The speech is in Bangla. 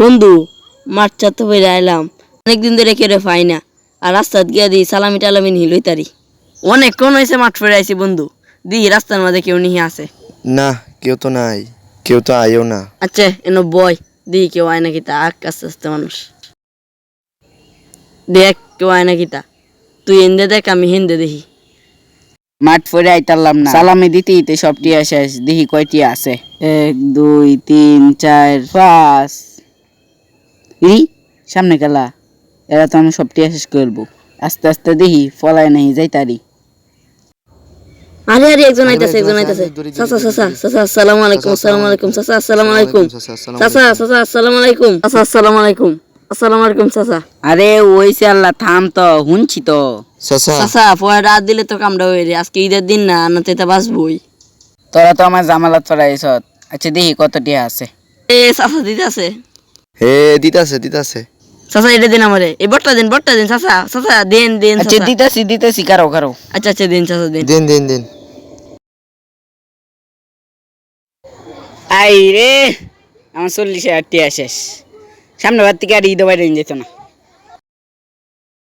বন্ধু, মাঠ চাতে ফিরে আইলাম। অনেকদিন ধরে কেউ পাই না। আর রাস্তাত গিয়া দিই সালামি টালামি নিলই তারি। অনেকক্ষণ হয়েছে মাঠ ফিরে আইছি বন্ধু। দিই রাস্তার মাঝে কেউ নিহি আছে। না, কেউ তো নাই, কেউ তো আয়ও না। আচ্ছা এনো বয়, দিই কেউ আয় নাকি তা। আস্তে আস্তে মানুষ দেখ কেউ আয় নাকি তা। তুই হিন্দে দেখ, আমি হিন্দে দেখি। মাঠ ফেরে আইতারলাম না, সালামি দিতে দিতে সব টিয়া শেষ। দেখি কয়টি আছে। 1 2 3 4 5। ই সামনে খেলা, এরা তো আমি সব টিয়া শেষ করবো। আস্তে আস্তে দেখি ফলায় নাই যাইতারি। আরে আরে একজন আইতাছে, একজন আইতাছে। চাচা চাচা চাচা আসসালামু আলাইকুম, আসসালামু আলাইকুম চাচা, আসসালামু আলাইকুম চাচা, চাচা আসসালামু আলাইকুম চাচা, আসসালামু আলাইকুম, আসসালামু আলাইকুম চাচা। আরে ওইসে আল্লাহ থাম তো, শুনছি তো। চাচা, চাচা পরে রাত দিলে তো কামড়া হয়ে রে। আজকে ঈদের দিন না, না তো বাঁচবই। তোরা তো আমার জামালত চড়াইছ। আচ্ছা দেখি কত টিয়া আছে। এ চাচা দিতেছে। হে দিতাছে দিতাছে। চাচা এটা দিন আমারে, এই বটটা দিন চাচা, চাচা দিন দিন আচ্ছা চাচা। দিতেছি দিতেছি, কারো কারো। আচ্ছা আচ্ছা দিন চাচা দিন। দিন দিন দিন। আই রে, আমার 40,000 টিয়া শেষ। সামনে বার থেকে আর ঈদ বাইরে যেত না।